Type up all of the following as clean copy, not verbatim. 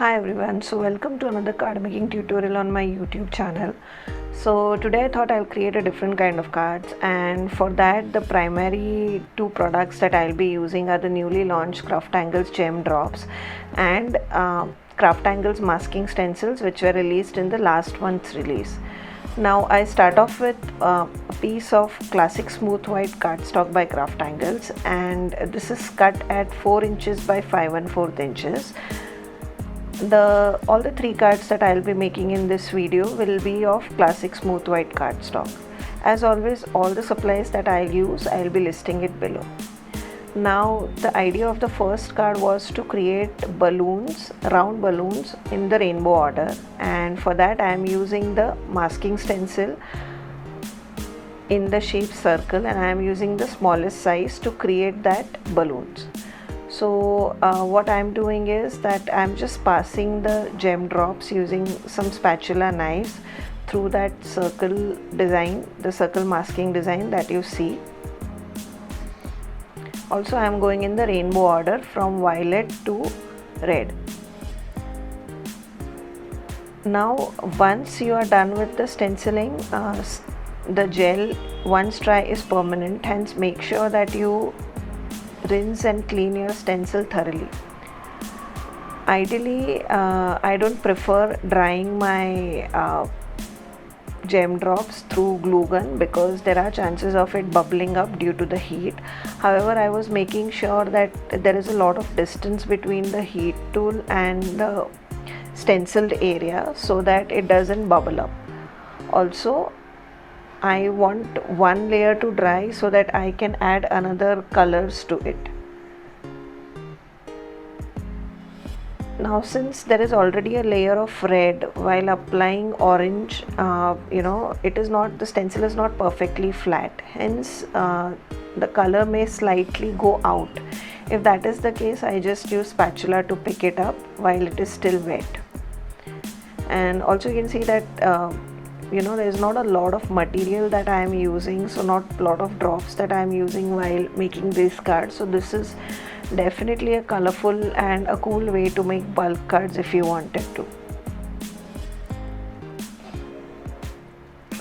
Hi everyone, so welcome to another card making tutorial on my YouTube channel. So today I thought I'll create a different kind of cards, and for that the primary two products that I'll be using are the newly launched CrafTangles gem drops and CrafTangles masking stencils, which were released in the last month's release. Now I start off with a piece of classic smooth white cardstock by CrafTangles, and this is cut at 4 inches by 5 1/4 inches. All the three cards that I'll be making in this video will be of classic smooth white cardstock. As always, all the supplies that I'll use, I'll be listing it below. Now the idea of the first card was to create balloons, round balloons in the rainbow order, and for that I am using the masking stencil in the shape circle, and I am using the smallest size to create that balloons. So what I'm doing is that I'm just passing the gem drops using some spatula knives through that circle design, the circle masking design that you see. Also I'm going in the rainbow order from violet to red. Now once you are done with the stenciling, the gel once dry is permanent, hence make sure that you rinse and clean your stencil thoroughly. Ideally, I don't prefer drying my gem drops through glue gun because there are chances of it bubbling up due to the heat. However, I was making sure that there is a lot of distance between the heat tool and the stenciled area so that it doesn't bubble up. Also, I want one layer to dry so that I can add another colors to it. Now since there is already a layer of red, while applying orange, it is not, the stencil is not perfectly flat, hence the color may slightly go out. If that is the case, I just use spatula to pick it up while it is still wet. And also you can see that there is not a lot of material that I am using, so not a lot of drops that I am using while making these cards. So this is definitely a colorful and a cool way to make bulk cards if you wanted to.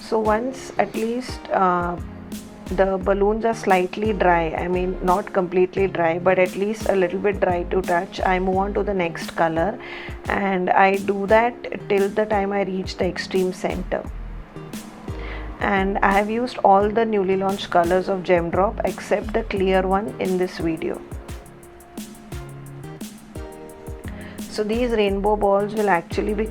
So once at least the balloons are slightly dry, I mean not completely dry but at least a little bit dry to touch, I move on to the next color, and I do that till the time I reach the extreme center. And I have used all the newly launched colors of gem drop except the clear one in this video. So these rainbow balls will actually be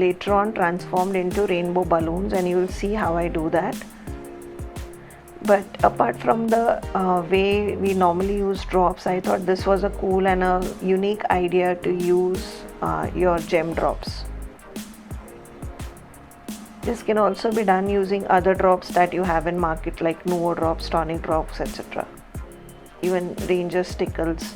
later on transformed into rainbow balloons, and you will see how I do that. But apart from the way we normally use drops, I thought this was a cool and a unique idea to use your gem drops. This can also be done using other drops that you have in market like Nuvo drops, tonic drops, etc. Even Ranger stickles.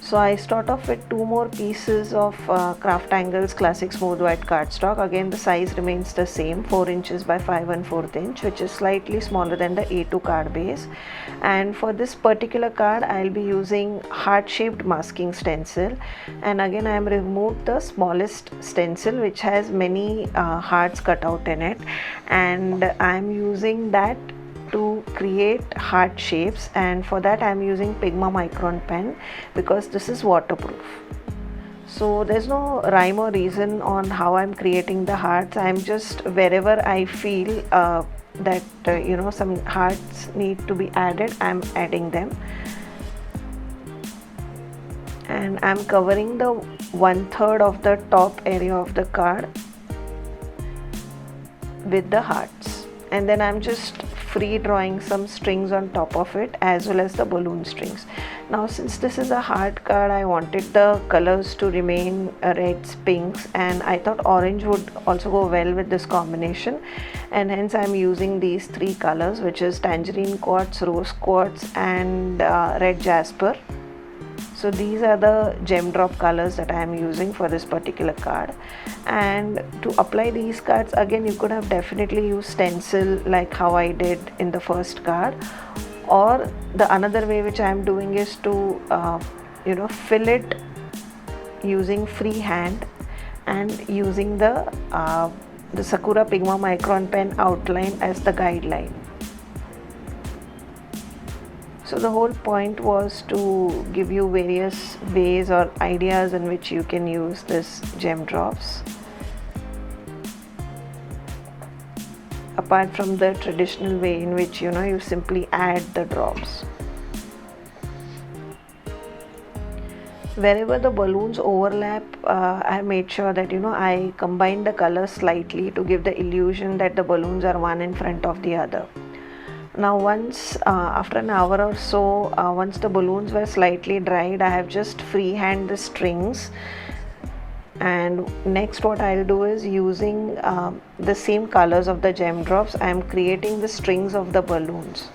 So I start off with two more pieces of CrafTangles classic smooth white cardstock. Again the size remains the same, 4 inches by 5 1/4 inch, which is slightly smaller than the A2 card base. And for this particular card I'll be using heart shaped masking stencil, and again I am removed the smallest stencil which has many hearts cut out in it, and I am using that to create heart shapes, and for that I am using Pigma Micron pen because this is waterproof. So there's no rhyme or reason on how I'm creating the hearts. I'm just, wherever I feel that some hearts need to be added, I'm adding them, and I'm covering the 1/3 of the top area of the card with the hearts, and then I'm just free drawing some strings on top of it as well as the balloon strings. Now since this is a heart card, I wanted the colors to remain reds, pinks, and I thought orange would also go well with this combination, and hence I'm using these three colors, which is tangerine quartz, rose quartz, and red jasper. So these are the gem drop colors that I am using for this particular card. And to apply these cards, again you could have definitely used stencil like how I did in the first card, or the another way which I am doing is to fill it using freehand and using the Sakura Pigma Micron pen outline as the guideline. So the whole point was to give you various ways or ideas in which you can use this gem drops, apart from the traditional way in which you simply add the drops. Wherever the balloons overlap, I made sure that I combine the colors slightly to give the illusion that the balloons are one in front of the other. Now once after an hour or so, once the balloons were slightly dried, I have just freehand the strings, and next what I'll do is, using the same colors of the gem drops, I am creating the strings of the balloons.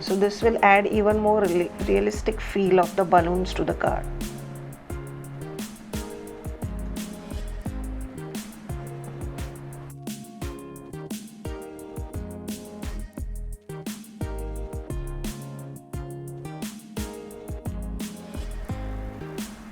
So this will add even more realistic feel of the balloons to the card.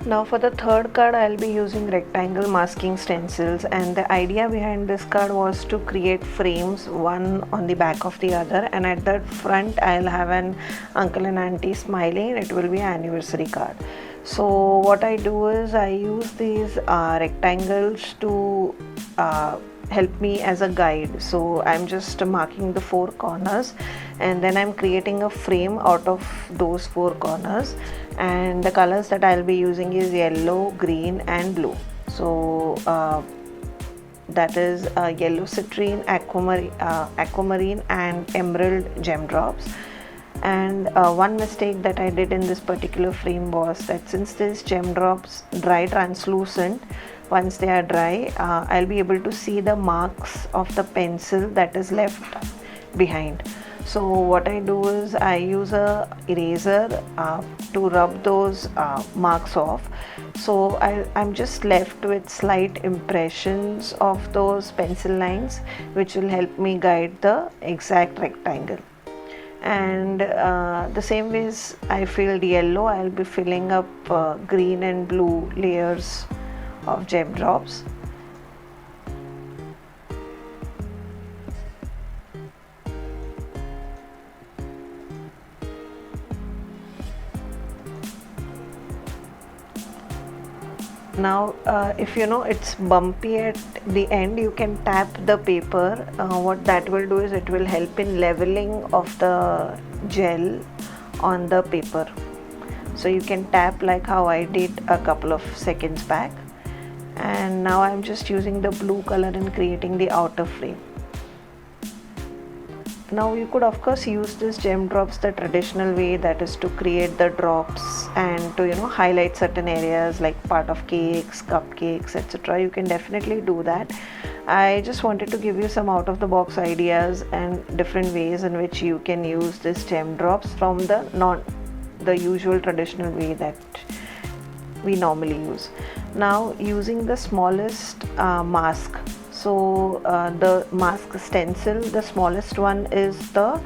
Now for the third card, I'll be using rectangle masking stencils, and the idea behind this card was to create frames, one on the back of the other, and at the front I'll have an uncle and auntie smiling. It will be an anniversary card. So what I do is, I use these rectangles to help me as a guide. So I'm just marking the 4 corners, and then I'm creating a frame out of those 4 corners, and the colors that I'll be using is yellow, green and blue. So that is yellow citrine, aquamarine and emerald gem drops. And one mistake that I did in this particular frame was that since these gem drops dry translucent, once they are dry, I'll be able to see the marks of the pencil that is left behind. So what I do is, I use a eraser to rub those marks off. So I'm just left with slight impressions of those pencil lines, which will help me guide the exact rectangle. And the same way as I filled yellow, I'll be filling up green and blue layers of gem drops. Now if it's bumpy at the end, you can tap the paper. What that will do is, it will help in leveling of the gel on the paper. So you can tap like how I did a couple of seconds back. And now I'm just using the blue color in creating the outer frame. Now you could of course use this gem drops the traditional way, that is to create the drops and to highlight certain areas like part of cakes, cupcakes, etc. You can definitely do that. I just wanted to give you some out of the box ideas and different ways in which you can use this gem drops from the usual traditional way that we normally use. Now using the smallest mask. So the mask stencil, the smallest one is the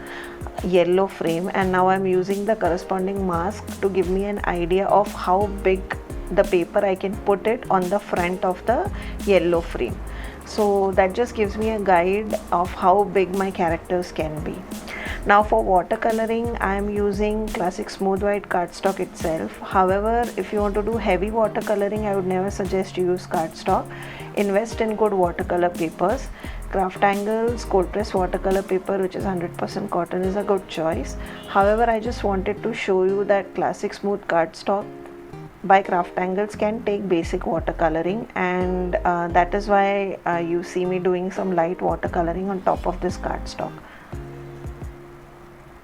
yellow frame, and now I'm using the corresponding mask to give me an idea of how big the paper I can put it on the front of the yellow frame. So that just gives me a guide of how big my characters can be. Now for watercoloring, I am using classic smooth white cardstock itself. However, if you want to do heavy watercoloring, I would never suggest you use cardstock. Invest in good watercolor papers. CrafTangles cold press watercolor paper, which is 100% cotton, is a good choice. However, I just wanted to show you that classic smooth cardstock by CrafTangles can take basic watercoloring, and that is why you see me doing some light watercoloring on top of this cardstock.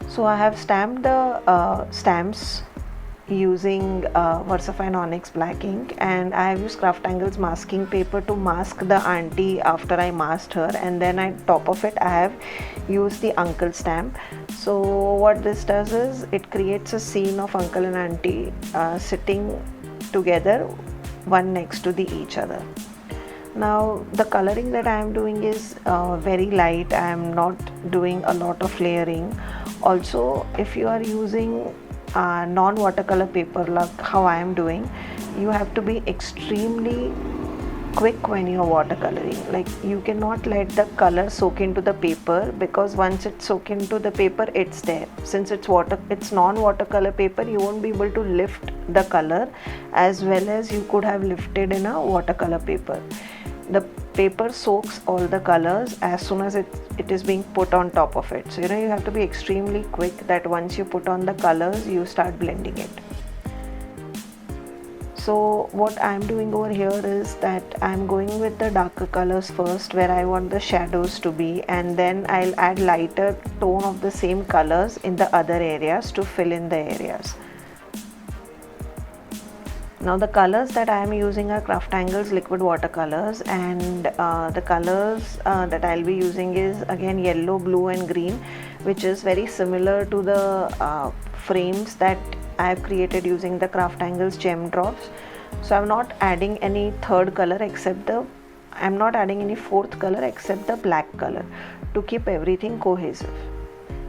So I have stamped the stamps using VersaFine Onyx black ink, and I have used CrafTangles masking paper to mask the auntie after I masked her, and then on top of it I have used the uncle stamp. So what this does is, it creates a scene of uncle and auntie sitting together, one next to each other. Now the coloring that I am doing is very light. I am not doing a lot of layering. Also, if you are using non-watercolor paper, like how I am doing, you have to be extremely quick when you're watercoloring. Like, you cannot let the color soak into the paper, because once it's soak into the paper, it's there. Since it's non-watercolor paper, you won't be able to lift the color as well as you could have lifted in a watercolor paper. The paper soaks all the colors as soon as it is being put on top of it. So you have to be extremely quick, that once you put on the colors, you start blending it. So what I'm doing over here is that I'm going with the darker colors first, where I want the shadows to be, and then I'll add lighter tone of the same colors in the other areas to fill in the areas. Now the colors that I am using are CrafTangles liquid watercolors, and the colors that I'll be using is again yellow, blue and green, which is very similar to the frames that I have created using the CrafTangles gem drops. So I'm not adding any third color except I'm not adding any fourth color except the black color, to keep everything cohesive.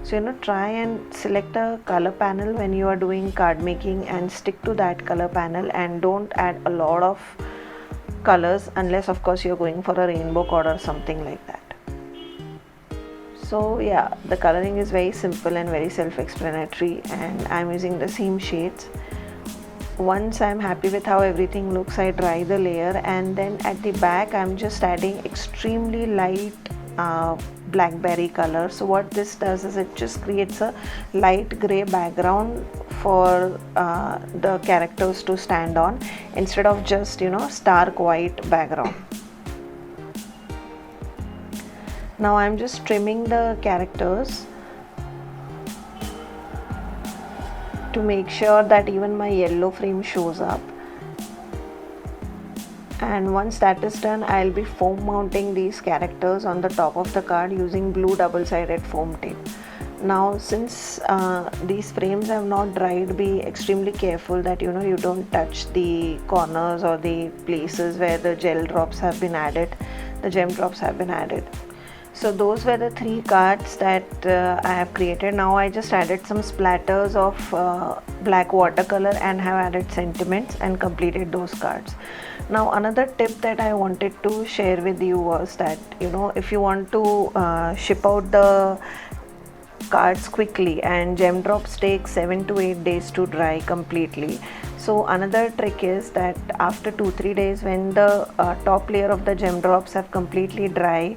So try and select a color panel when you are doing card making and stick to that color panel, and don't add a lot of colors unless of course you're going for a rainbow card or something like that. So yeah, the coloring is very simple and very self-explanatory, and I'm using the same shades. Once I'm happy with how everything looks, I dry the layer, and then at the back I'm just adding extremely light blackberry color. So what this does is it just creates a light gray background for the characters to stand on, instead of just stark white background. Now I'm just trimming the characters to make sure that even my yellow frame shows up. And once that is done, I'll be foam mounting these characters on the top of the card using blue double-sided foam tape. Now since these frames have not dried, be extremely careful that you don't touch the corners or the places where the gel drops have been added, the gem drops have been added. So those were the 3 cards that I have created. Now I just added some splatters of black watercolor and have added sentiments and completed those cards. Now another tip that I wanted to share with you was that if you want to ship out the cards quickly, and gem drops take 7 to 8 days to dry completely. So another trick is that after 2-3 days, when the top layer of the gem drops have completely dry,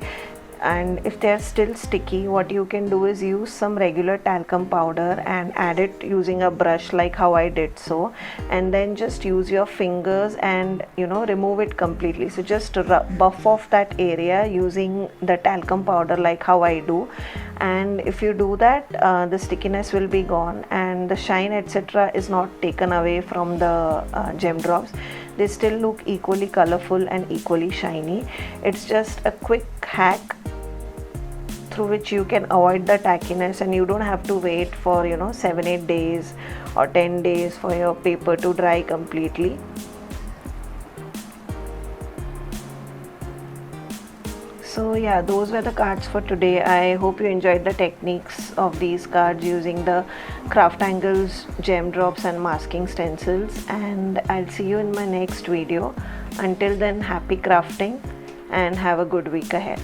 and if they are still sticky, what you can do is use some regular talcum powder and add it using a brush, like how I did so, and then just use your fingers and remove it completely. So just buff off that area using the talcum powder, like how I do, and if you do that, the stickiness will be gone and the shine etc. is not taken away from the gem drops. They still look equally colorful and equally shiny. It's just a quick hack through which you can avoid the tackiness, and you don't have to wait for 7-8 days or 10 days for your paper to dry completely. So yeah, those were the cards for today. I hope you enjoyed the techniques of these cards using the CrafTangles gem drops and masking stencils, and I'll see you in my next video. Until then, happy crafting and have a good week ahead.